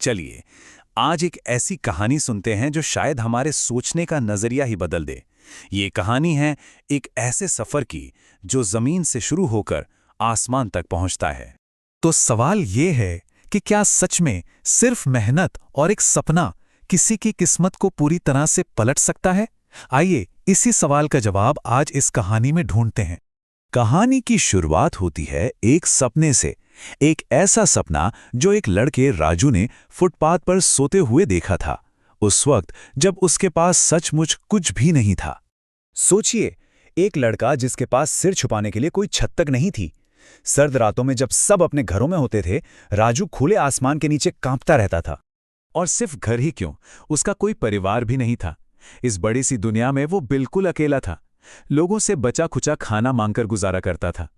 चलिए आज एक ऐसी कहानी सुनते हैं जो शायद हमारे सोचने का नजरिया ही बदल दे। ये कहानी है एक ऐसे सफर की जो जमीन से शुरू होकर आसमान तक पहुंचता है। तो सवाल ये है कि क्या सच में सिर्फ मेहनत और एक सपना किसी की किस्मत को पूरी तरह से पलट सकता है? आइए इसी सवाल का जवाब आज इस कहानी में ढूंढते हैं। कहानी की शुरुआत होती है एक सपने से। एक ऐसा सपना जो एक लड़के राजू ने फुटपाथ पर सोते हुए देखा था, उस वक्त जब उसके पास सचमुच कुछ भी नहीं था। सोचिए, एक लड़का जिसके पास सिर छुपाने के लिए कोई छत तक नहीं थी। सर्द रातों में जब सब अपने घरों में होते थे, राजू खुले आसमान के नीचे कांपता रहता था। और सिर्फ घर ही क्यों, उसका कोई परिवार भी नहीं था। इस बड़ी सी दुनिया में वो बिल्कुल अकेला था। लोगों से बचा खुचा खाना मांगकर गुजारा करता था।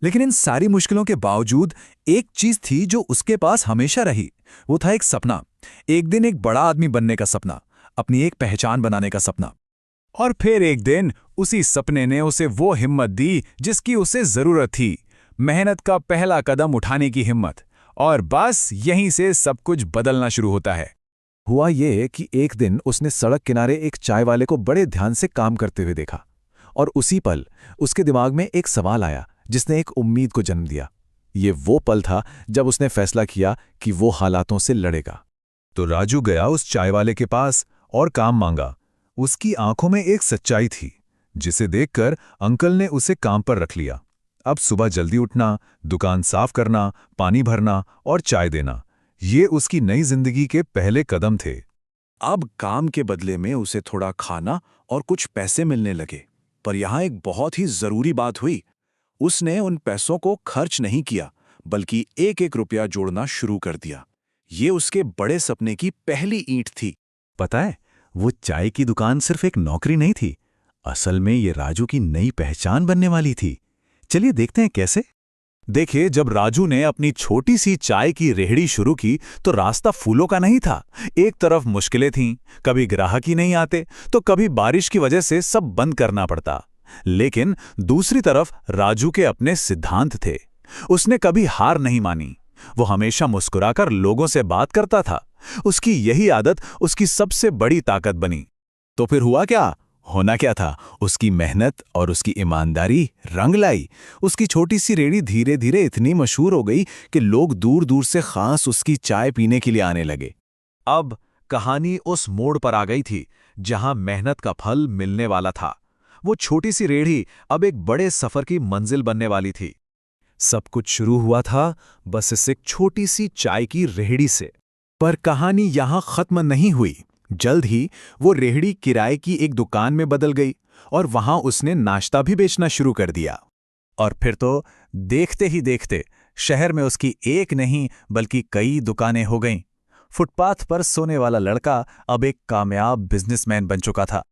लेकिन इन सारी मुश्किलों के बावजूद एक चीज थी जो उसके पास हमेशा रही। वो था एक सपना, एक दिन एक बड़ा आदमी बनने का सपना, अपनी एक पहचान बनाने का सपना। और फिर एक दिन उसी सपने ने उसे वो हिम्मत दी जिसकी उसे जरूरत थी, मेहनत का पहला कदम उठाने की हिम्मत। और बस यहीं से सब कुछ बदलना शुरू होता है। हुआ ये कि एक दिन उसने सड़क किनारे एक चाय वाले को बड़े ध्यान से काम करते हुए देखा, और उसी पल उसके दिमाग में एक सवाल आया जिसने एक उम्मीद को जन्म दिया। ये वो पल था जब उसने फैसला किया कि वो हालातों से लड़ेगा। तो राजू गया उस चाय वाले के पास और काम मांगा। उसकी आंखों में एक सच्चाई थी जिसे देखकर अंकल ने उसे काम पर रख लिया। अब सुबह जल्दी उठना, दुकान साफ करना, पानी भरना और चाय देना, ये उसकी नई जिंदगी के पहले कदम थे। अब काम के बदले में उसे थोड़ा खाना और कुछ पैसे मिलने लगे। पर यहाँ एक बहुत ही जरूरी बात हुई। उसने उन पैसों को खर्च नहीं किया, बल्कि एक एक रुपया जोड़ना शुरू कर दिया। ये उसके बड़े सपने की पहली ईंट थी। पता है, वो चाय की दुकान सिर्फ एक नौकरी नहीं थी, असल में ये राजू की नई पहचान बनने वाली थी। चलिए देखते हैं कैसे। देखिए, जब राजू ने अपनी छोटी सी चाय की रेहड़ी शुरू की तो रास्ता फूलों का नहीं था। एक तरफ मुश्किलें थीं, कभी ग्राहक ही नहीं आते तो कभी बारिश की वजह से सब बंद करना पड़ता। लेकिन दूसरी तरफ राजू के अपने सिद्धांत थे। उसने कभी हार नहीं मानी। वो हमेशा मुस्कुराकर लोगों से बात करता था। उसकी यही आदत उसकी सबसे बड़ी ताकत बनी। तो फिर हुआ क्या? होना क्या था? उसकी मेहनत और उसकी ईमानदारी रंग लाई। उसकी छोटी सी रेहड़ी धीरे धीरे इतनी मशहूर हो गई कि लोग दूर दूर से खास उसकी चाय पीने के लिए आने लगे। अब कहानी उस मोड़ पर आ गई थी जहां मेहनत का फल मिलने वाला था। वो छोटी सी रेहड़ी अब एक बड़े सफर की मंजिल बनने वाली थी। सब कुछ शुरू हुआ था बस इस एक छोटी सी चाय की रेहड़ी से। पर कहानी यहां खत्म नहीं हुई। जल्द ही वो रेहड़ी किराए की एक दुकान में बदल गई और वहां उसने नाश्ता भी बेचना शुरू कर दिया। और फिर तो देखते ही देखते शहर में उसकी एक नहीं बल्कि कई दुकानें हो गईं। फुटपाथ पर सोने वाला लड़का अब एक कामयाब बिजनेसमैन बन चुका था।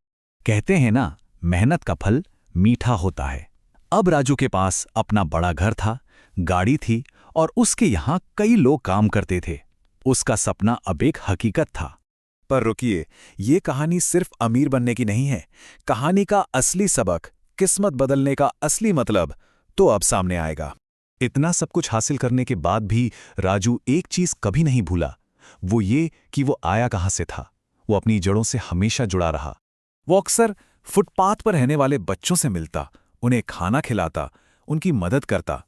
कहते हैं ना, मेहनत का फल मीठा होता है। अब राजू के पास अपना बड़ा घर था, गाड़ी थी और उसके यहां कई लोग काम करते थे। उसका सपना अब एक हकीकत था। पर रुकिए, ये कहानी सिर्फ अमीर बनने की नहीं है। कहानी का असली सबक, किस्मत बदलने का असली मतलब तो अब सामने आएगा। इतना सब कुछ हासिल करने के बाद भी राजू एक चीज कभी नहीं भूला, वो ये कि वो आया कहां से था। वो अपनी जड़ों से हमेशा जुड़ा रहा। वो अक्सर फुटपाथ पर रहने वाले बच्चों से मिलता, उन्हें खाना खिलाता, उनकी मदद करता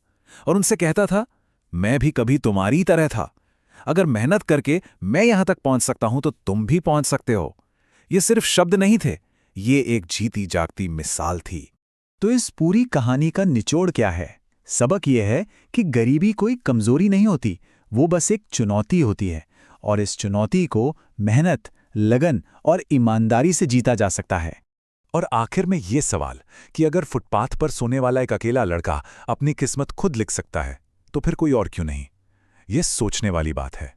और उनसे कहता था, मैं भी कभी तुम्हारी तरह था। अगर मेहनत करके मैं यहां तक पहुंच सकता हूं तो तुम भी पहुंच सकते हो। ये सिर्फ शब्द नहीं थे, ये एक जीती जागती मिसाल थी। तो इस पूरी कहानी का निचोड़ क्या है? सबक यह है कि गरीबी कोई कमजोरी नहीं होती, वो बस एक चुनौती होती है। और इस चुनौती को मेहनत, लगन और ईमानदारी से जीता जा सकता है। और आखिर में ये सवाल कि अगर फुटपाथ पर सोने वाला एक अकेला लड़का अपनी किस्मत खुद लिख सकता है, तो फिर कोई और क्यों नहीं? ये सोचने वाली बात है।